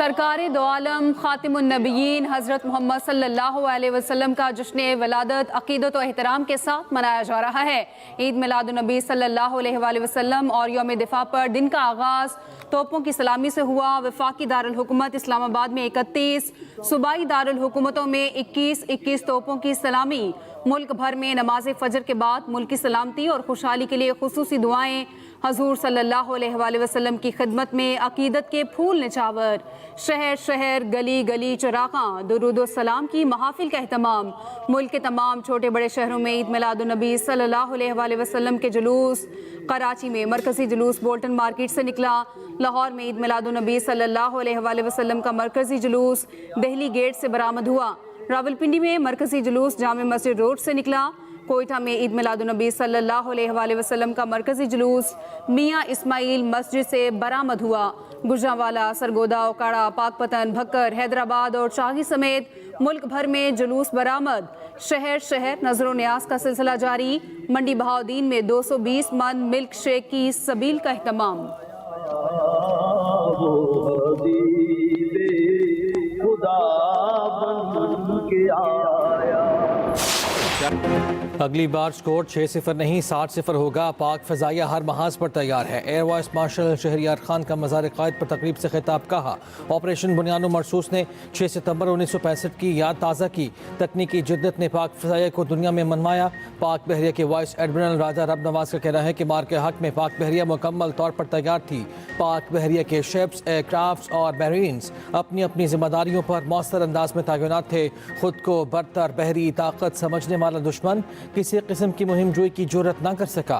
सरकार दो आलम खातिमुन नबीयीन हज़रत मोहम्मद सल्लल्लाहु अलैहि वसल्लम का जश्न वलादत अक़ीदत व एहतराम के साथ मनाया जा रहा है। ईद मिलादुन्नबी सल्लल्लाहु अलैहि वसल्लम और यौम दिफा पर दिन का आगाज़ तोपों की सलामी से हुआ। वफाकी दारुल हुकूमत इस्लामाबाद में 31, सूबाई दारुल हुकूमतों में 21 तोपों की सलामी। मुल्क भर में नमाज फजर के बाद मुल्क की सलामती और खुशहाली के लिए खुसूसी दुआएं। हजूर सल्लल्लाहु अलैहि वसल्लम की खिदमत में अकीदत के फूल निछावर। शहर शहर गली गली चरागां दुरूद सलाम की महाफिल का एहतमाम। मुल्क के तमाम छोटे बड़े शहरों में ईद मिलादुन्नबी सल्लल्लाहु अलैहि वसल्लम के जुलूस। कराची में मरकजी जुलूस बोल्टन मार्केट से निकला। लाहौर में ईद मिलादुन्नबी सल्लल्लाहु अलैहि वसल्लम का मरकजी जुलूस दिल्ली गेट से बरामद हुआ। रावलपिंडी में मरकजी जुलूस जामे मस्जिद रोड से निकला। कोयटा में ईद मिलादुन्नबी सल्लल्लाहु अलैहि वसल्लम का मरकजी जुलूस मियाँ इस्माइल मस्जिद से बरामद हुआ। गुजरांवाला, सरगोदा, ओकाड़ा, पाकपतन, भक्कर, हैदराबाद और शाही समेत मुल्क भर में जुलूस बरामद। शहर शहर नजरो न्याज का सिलसिला जारी। मंडी बहाउद्दीन में 220 मन मिल्क शेक की सबील का एहतमाम। अगली बार स्कोर 6-0 नहीं 60-0 होगा। पाक फजाइया हर महाज पर तैयार है। Air vice marshal Shahryar Khan का मज़ार क़ायद पर तकरीब से खिताब। कहा, ऑपरेशन बुनियानो मरसूस ने 6 सितंबर 1965 की याद ताज़ा की। तकनीकी जिद्दत ने पाक फजाइया को दुनिया में मनवाया। पाक बहरिया के वाइस एडमिरल राजा रब नवाज का कहना है कि मार के हक में पाक बहरिया मुकम्मल तौर पर तैयार थी। पाक बहरिया के शिप्स, एयरक्राफ्ट और मैरीन्स अपनी अपनी जिम्मेदारियों पर मौसर अंदाज में तैनात थे। खुद को बरतर बहरी ताकत समझने वाला दुश्मन किसी किस्म की मुहिम जोई की जुर्रत न कर सका।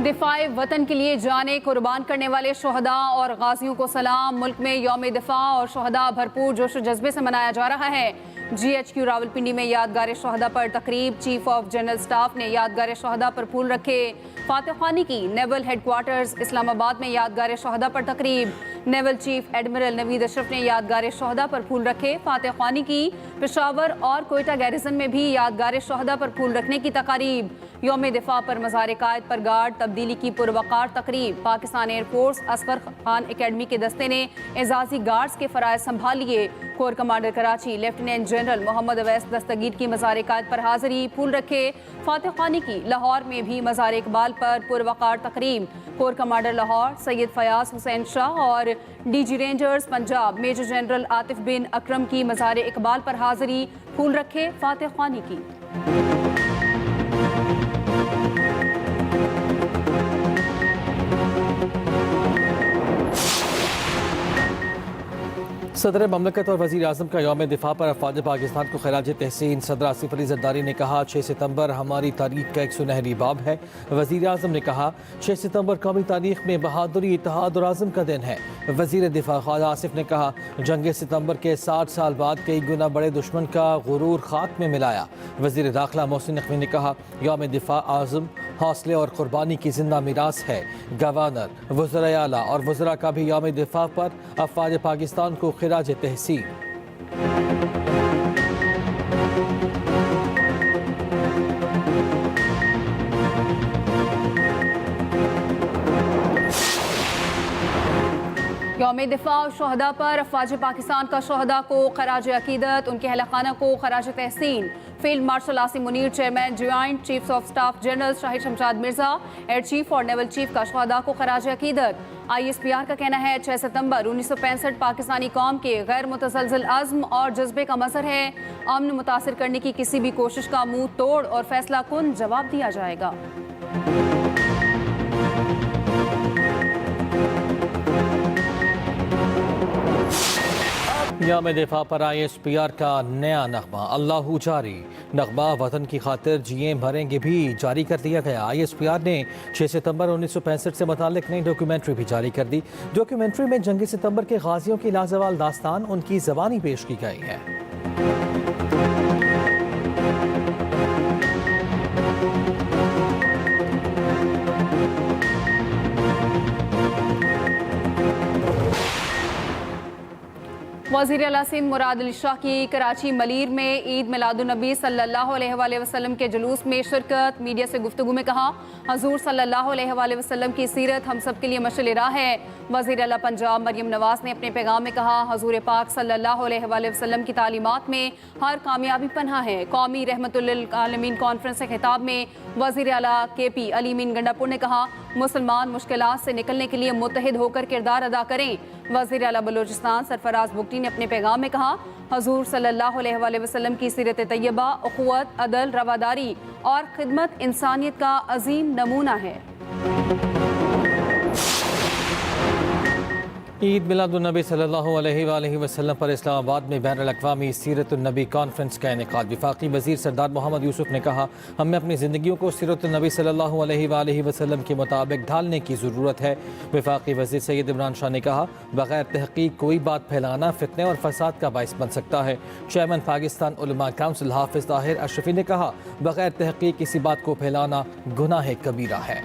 दिफाए वतन के लिए जाने कुर्बान करने वाले शोहदा और गाजियों को सलाम। मुल्क में यौम दिफा और शोहदा भरपूर जोश जज्बे से मनाया जा रहा है। GHQ रावलपिंडी में यादगार शोहदा पर तकरीब। चीफ ऑफ जनरल स्टाफ ने यादगार शोहदा पर फूल रखे। फातिह खानी की नेवल हेडक्वार्टर्स इस्लामाबाद में यादगार शोहदा पर तकरीब। Naval chief admiral Naveed Ashraf ने यादगार शोहदा पर फूल रखे। फातिह खानी की पेशावर और कोयटा गैरिजन में भी यादगार शोहदा पर फूल रखने की तकारीब। यौम दिफा पर मज़ार क़ायद पर गार्ड तब्दीली की पुरवकार तकरीब। पाकिस्तान एयरफोर्स असगर खान एकेडमी के दस्ते ने एजाजी गार्ड्स के फ़राइज़ संभाल लिए। Corps commander Karachi lieutenant general Mohammad Awais Dastgir की मज़ार क़ायद पर हाज़िरी, फूल रखे। फातिह खानी की लाहौर में भी मज़ार इकबाल पर पुरवकार तकरीब। कोर कमांडर लाहौर सैयद फयाज हुसैन शाह और DG rangers Punjab major general Atif bin Akram की मज़ार इकबाल पर हाज़िरी, फूल रखे। फातिह खानी की सदर ममलकत और वज़ीर आज़म का यौम दिफा पर अफ़वाज पाकिस्तान को खराज तहसीन। सदर आसिफ अली ज़रदारी ने कहा, 6 सितंबर हमारी तारीख का एक सुनहरी बाब है। वज़ीर आज़म ने कहा, 6 सितंबर कौमी तारीख में बहादुरी, इत्तेहाद और आज़म का दिन है। वज़ीर दिफा ख्वाजा आसिफ ने कहा, जंग सितंबर के 60 साल बाद कई गुना बड़े दुश्मन का गुरूर खाक में मिलाया। वज़ीर दाखिला मोहसिन नकवी ने कहा, यौम दिफा आज़म, हौसले और कुर्बानी की जिंदा मीरास है। गवर्नर, वज़राए आला और वज़रा का भी यौम दिफा पर अफ़वाज पाकिस्तान को खिराज तहसीन। यौम दिफा और शोहदा पर अफ़वाज पाकिस्तान का शोहदा को खराज अकीदत, उनके अहल खाना को खराज तहसीन। Field marshal Asim Munir, chairman joint chiefs of staff general Shahid Shamshad Mirza, air chief और नेवल चीफ का शोहदा को खराज अकीदत। ISPR का कहना है, 6 सितंबर 1965 पाकिस्तानी कौम के गैर मुतसलसल अज़्म और जज्बे का मज़हर है। अमन मुतासिर करने की किसी भी कोशिश का मुंह तोड़ और फैसला कुन जवाब दिया जाएगा। यौम दिफा पर ISPR का नया नगमा अल्लाहू जारी। नगमा वतन की खातिर जिए भरेंगे भी जारी कर दिया गया। ISPR ने 6 सितंबर 1965 से मुतालिक नई डॉक्यूमेंट्री भी जारी कर दी। डॉक्यूमेंट्री में जंगी सितंबर के गाजियों की लाजवाल दास्तान उनकी ज़बानी पेश की गई है। वज़ीर आला सिंध मुराद अली शाह की कराची मलीर में ईद मिलादुन्नबी सल्लल्लाहु अलैहि वसल्लम के जुलूस में शिरकत। मीडिया से गुफ्तगू में कहा, हजूर सल्लल्लाहु अलैहि वसल्लम की सीरत हम सब के लिए मशअल राह है। वज़ीर आला पंजाब मरियम नवाज ने अपने पैगाम में कहा, हजूर पाक सल्लल्लाहु अलैहि वसल्लम की तालीमात में हर कामयाबी पनाह है। कौमी रहमतुल लिल आलमीन कॉन्फ्रेंस के खिताब में वज़ीर आला KP अली मीन गंडापुर ने कहा, मुसलमान मुश्किलात से निकलने के लिए मुत्तहिद होकर किरदार अदा करें। वज़ीर आला बलूचिस्तान सरफराज बुगटी ने अपने पैगाम में कहा, हजूर सल्लल्लाहु अलैहि वसल्लम की सीरत तैयबा उख़ुवत, अदल, रवादारी और खिदमत इंसानियत का अजीम नमूना है। ईद मिलादुन्नबी सल्लल्लाहु अलैहि वसल्लम पर इस्लामाबाद में बैनुल-अक़वामी सीरतुन्नबी कॉन्फ्रेंस का इनेकाद। वफाकी वज़ीर सरदार मोहम्मद यूसुफ ने कहा, हमें अपनी ज़िंदगियों को सीरतुन्नबी सल्लल्लाहु अलैहि वसल्लम के मुताबिक ढालने की ज़रूरत है। वफाकी वज़ीर सैयद इमरान शाह ने कहा, बग़ैर तहक़ीक़ कोई बात फैलाना फितने और फसाद का बाइस बन सकता है। चेयरमैन पाकिस्तान उलमा काउंसिल हाफ़िज़ ताहिर अशरफी ने कहा, बग़ैर तहक़ीक़ किसी बात को फैलाना गुनाह कबीरा है।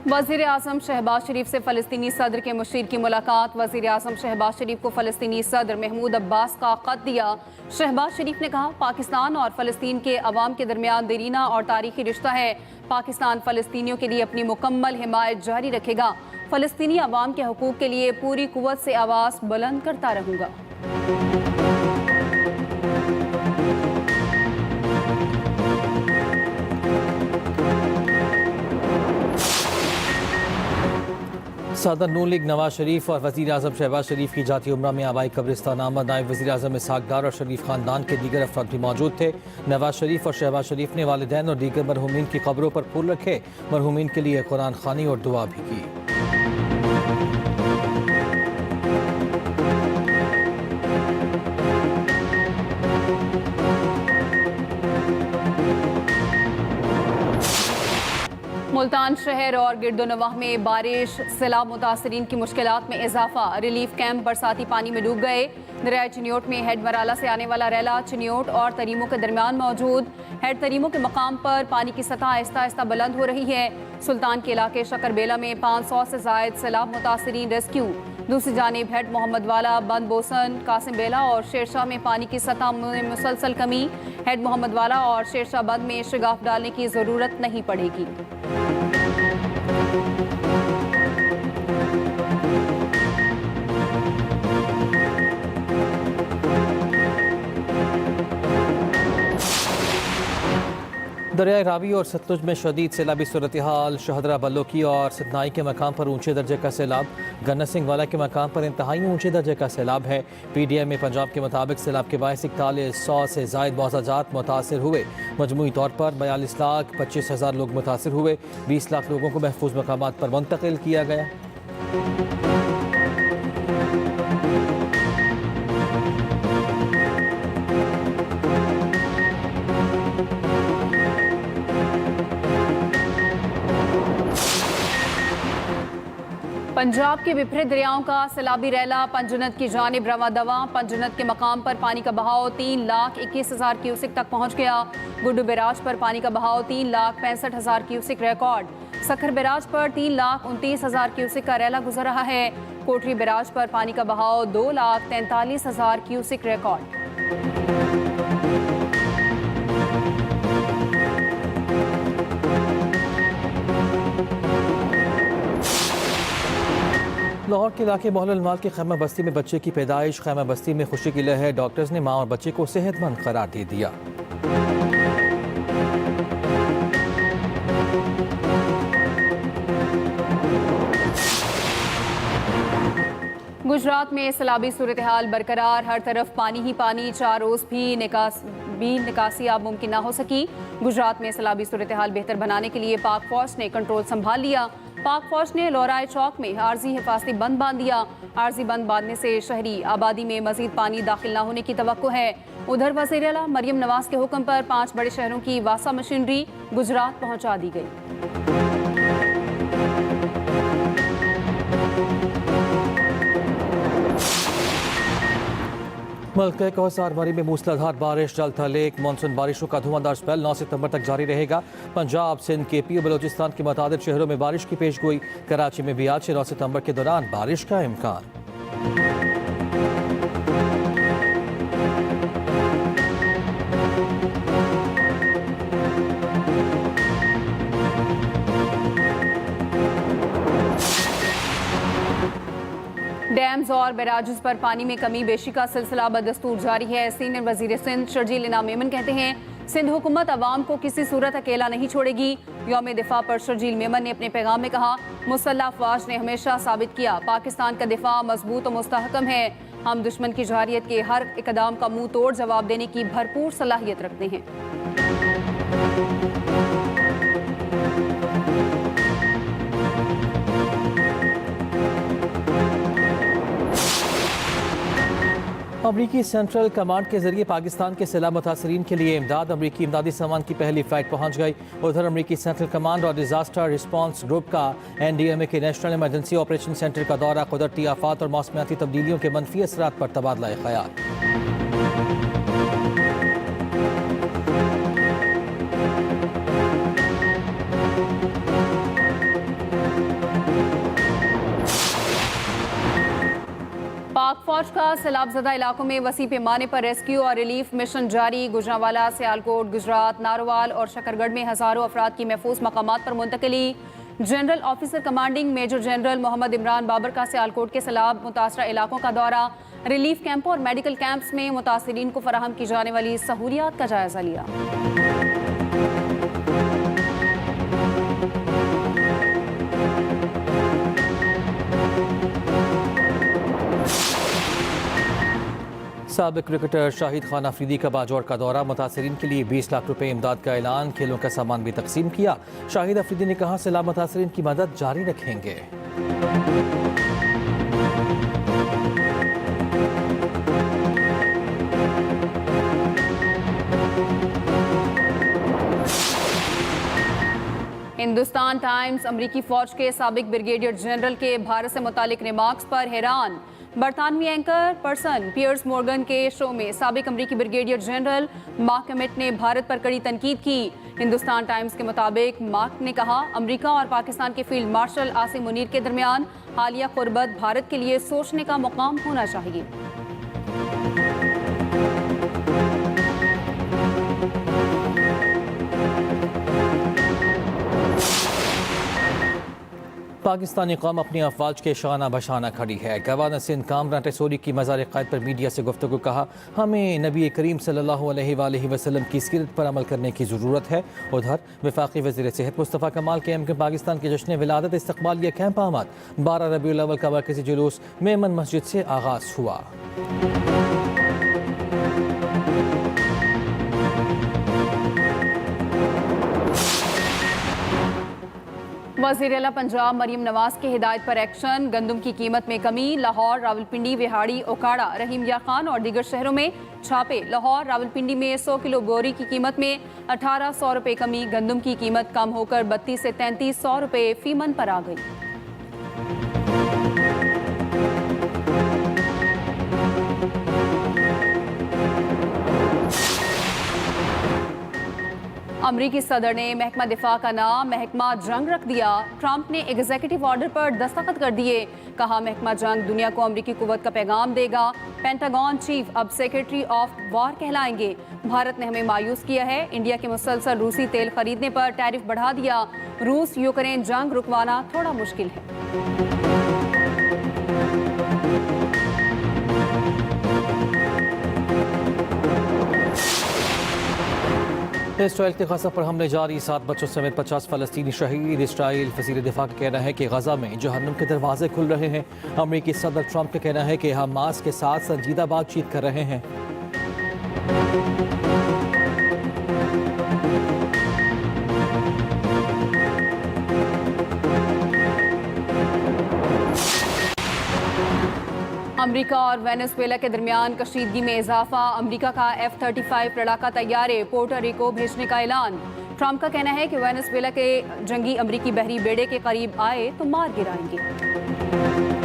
वज़ीर आज़म शहबाज शरीफ से फ़लस्तीनी सदर के मुशीर की मुलाकात। वज़ीर आज़म शहबाज शरीफ को फ़लस्तीनी सदर महमूद अब्बास का ख़त दिया। शहबाज शरीफ ने कहा, पाकिस्तान और फ़लस्तीन के अवाम के दरमियान देरीना और तारीख़ी रिश्ता है। पाकिस्तान फ़लस्तीनियों के लिए अपनी मुकम्मल हिमायत जारी रखेगा। फ़लस्तीनी अवाम के हकूक़ के लिए पूरी कुव्वत से आवाज़ बुलंद करता रहूँगा। सदर नून लीग नवाज शरीफ और वज़ीर आज़म शहबाज शरीफ की जाती उम्रा में आबाई कब्रिस्तान आमद। नायब वज़ीर आज़म इसहाक़ डार और शरीफ ख़ानदान के दीगर अफराद भी मौजूद थे। नवाज शरीफ और शहबाज शरीफ ने वालिदैन और दीगर मरहूमीन की कब्रों पर फूल रखे। मरहूमीन के लिए कुरान ख़वानी और दुआ भी की। मुल्तान शहर और गिरदोनवाह में बारिश, सैलाब मुतासरीन की मुश्किलात में इजाफा। रिलीफ कैंप बरसाती पानी में डूब गए। दरिया चिनियोट में हेड मराला से आने वाला रैला चिनियोट और तरीमों के दरमियान मौजूद। हेड तरीमों के मकाम पर पानी की सतह आहिस्ता आहिस्ता बुलंद हो रही है। सुल्तान के इलाके शकरबेला में 500 से जायद सैलाब मुतासरीन रेस्क्यू। दूसरी जानिब हेड मोहम्मद वाला, बंद बोसन, कासिम बेला और शेरशाह में पानी की सतह में मुसलसल कमी। हेड मोहम्मद वाला और शेरशाह बंद में शिगाफ डालने की ज़रूरत नहीं पड़ेगी। दरियाए रावी और सतलुज में शदीद सैलाबी सूरत हाल। शहदरा बल्लोकी और सतनाई के मकाम पर ऊंचे दर्जे का सैलाब। गन्ना सिंह वाला के मकाम पर इंतहाई ऊंचे दर्जे का सैलाब है। PDM में पंजाब के मुताबिक सैलाब के बायस 4100 से जायद मौज़ाजात मुतासर हुए। मजमूई तौर पर 42,25,000 लोग मुतासर हुए। 20 लाख लोगों को महफूज मकामात पर मुंतकिल किया गया। पंजाब के बिफरे दरियाओं का सैलाबी रैला पंजनत की जानिब रवा दवा। पंजनत के मकाम पर पानी का बहाव 3,21,000 क्यूसिक तक पहुँच गया। गुड्डू बैराज पर पानी का बहाव 3,65,000 क्यूसिक रिकॉर्ड। सखर बैराज पर 3,29,000 क्यूसिक का रैला गुजर रहा है। कोटरी बैराज पर पानी का बहाव 2,43,000 क्यूसिक रिकॉर्ड। लाहौर के इलाके मोहल्ला के खैमा बस्ती में बच्चे की पैदाइश। खैमा बस्ती में खुशी की लहर। डॉक्टर्स ने माँ और बच्चे को सेहतमंद करार दे दिया। गुजरात में सैलाबी सूरत हाल बरकरार। हर तरफ पानी ही पानी। 4 रोज़ भी निकासी अब मुमकिन ना हो सकी। गुजरात में सैलाबी सूरत हाल बेहतर बनाने के लिए पाक फौज ने कंट्रोल संभाल लिया। पाक फौज ने लोराय चौक में आर्जी हिफाजती बंद बांध दिया। आर्जी बंद बांधने से शहरी आबादी में मजीद पानी दाखिल न होने की तवक्को है। उधर वज़ीर आला मरियम नवाज के हुक्म पर 5 बड़े शहरों की वासा मशीनरी गुजरात पहुंचा दी गई। मुल्क के कौसारवारी में मूसलाधार बारिश, जलता लेक, मानसून बारिशों का धुआंधार स्पेल 9 सितंबर तक जारी रहेगा। पंजाब, सिंध, केपी और बलोचिस्तान के मुताबिक शहरों में बारिश की पेशगोई। कराची में भी आज से 9 सितंबर के दौरान बारिश का इम्कान। डैम्स और बैराजेस पर पानी में कमी बेशी का सिलसिला बदस्तूर जारी है। सीनियर वजीर सिंध शर्जील इनाम मेमन कहते हैं सिंध हुकूमत अवाम को किसी सूरत अकेला नहीं छोड़ेगी। यौम दिफा पर शर्जील मेमन ने अपने पैगाम में कहा, मुसल्लह अफवाज ने हमेशा साबित किया पाकिस्तान का दिफा मजबूत और मुस्तहकम है। हम दुश्मन की जारियत के हर इकदाम का मुंह तोड़ जवाब देने की भरपूर सलाहियत रखते हैं। अमरीकी सेंट्रल कमांड के जरिए पाकिस्तान के सैलाब मुतासरीन के लिए इमदाद। अमरीकी इमदादी सामान की पहली फ्लाइट पहुंच गई। उधर अमरीकी सेंट्रल कमांड और डिजास्टर रिस्पांस ग्रुप का NDMA के नेशनल इमरजेंसी ऑपरेशन सेंटर का दौरा। कुदरती आफात और मौसमियाती तब्दीलियों के मनफी असरात पर तबादला ख्याल। पाक फौज का सैलाबजदा इलाकों में वसी पैमाने पर रेस्क्यू और रिलीफ मिशन जारी। गुजरांवाला, सियालकोट, गुजरात, नारोवाल और शकरगढ़ में हजारों अफराद की महफूज मकामात पर मुंतकली। General officer commanding major general Mohammad Imran Babar का सियालकोट के सैलाब मुतासरा इलाकों का दौरा। रिलीफ कैंपों और मेडिकल कैंप्स में मुतासरीन को फराहम की जाने वाली सहूलियात का जायजा लिया। साबिक क्रिकेटर शाहिद खान अफरीदी का बाजौर का दौरा। मुतासरीन के लिए 20 लाख रुपए इमदाद का ऐलान। खेलों का सामान भी तकसीम किया। शाहिद अफरीदी ने कहा, सैलाब मुतासरीन की मदद जारी रखेंगे। हिंदुस्तान टाइम्स अमरीकी फौज के साबिक ब्रिगेडियर जनरल के भारत से मुतालिक रिमार्क्स पर हैरान। बरतानवी एंकर पर्सन पियर्स मॉर्गन के शो में साबिक अमरीकी ब्रिगेडियर जनरल मार्क एमेट ने भारत पर कड़ी तनकीद की। हिंदुस्तान टाइम्स के मुताबिक मार्क ने कहा, अमरीका और पाकिस्तान के फील्ड मार्शल आसिम मुनीर के दरमियान हालिया कुर्बत भारत के लिए सोचने का मुकाम होना चाहिए। पाकिस्तानी कौम अपनी अफवाज के शाना बशाना खड़ी है। गवर्नर सिंध कामरान टेसोरी की मज़ार क़ायद पर मीडिया से गुफ्तगू कहा, हमें नबी करीम सल्लल्लाहु अलैहि वसल्लम की सीरत पर अमल करने की ज़रूरत है। उधर वफाकी वज़ीर सेहत मुस्तफ़ा कमाल के एम के पाकिस्तान के जश्न विलादत इस्तक़बालिया कैंप आमद। 12 रबीउल अव्वल का मरकज़ी जुलूस मेमन मस्जिद से आगाज़ हुआ। वज़ीर आला पंजाब मरीम नवाज की हिदायत पर एक्शन। गंदम की कीमत में कमी। लाहौर, रावलपिंडी, विहाड़ी, ओकाड़ा, रहीम या खान और दीगर शहरों में छापे। लाहौर, रावलपिंडी में 100 किलो बोरी की कीमत में 1800 रुपये कमी। गंदम की कीमत कम होकर 32 से 3300 रुपये फी मन पर आ गई। अमरीकी सदर ने महकमा दिफा का नाम महकमा जंग रख दिया। ट्रंप ने एग्जीक्यूटिव ऑर्डर पर दस्तखत कर दिए। कहा, महकमा जंग दुनिया को अमरीकी कुव्वत का पैगाम देगा। पेंटागन चीफ अब सेक्रेटरी ऑफ वॉर कहलाएंगे। भारत ने हमें मायूस किया है। इंडिया के मुसलसल रूसी तेल खरीदने पर टैरिफ बढ़ा दिया। रूस यूक्रेन जंग रुकवाना थोड़ा मुश्किल है। इसराइल के गजा पर हमले जारी। 7 बच्चों समेत 50 फलस्तीनी शहीद। इसराइल वज़ीर दिफा का कहना है कि गजा में जहन्नुम के दरवाजे खुल रहे हैं। अमरीकी सदर ट्रंप का कहना है कि हमास के साथ संजीदा बातचीत कर रहे हैं। अमेरिका और वेनेजुएला के दरमियान कशीदगी में इजाफा। अमेरिका का F-35 लड़ाका तैयारे पोर्टो रिको भेजने का ऐलान। ट्रंप का कहना है कि वेनेजुएला के जंगी अमेरिकी बहरी बेड़े के करीब आए तो मार गिराएंगे।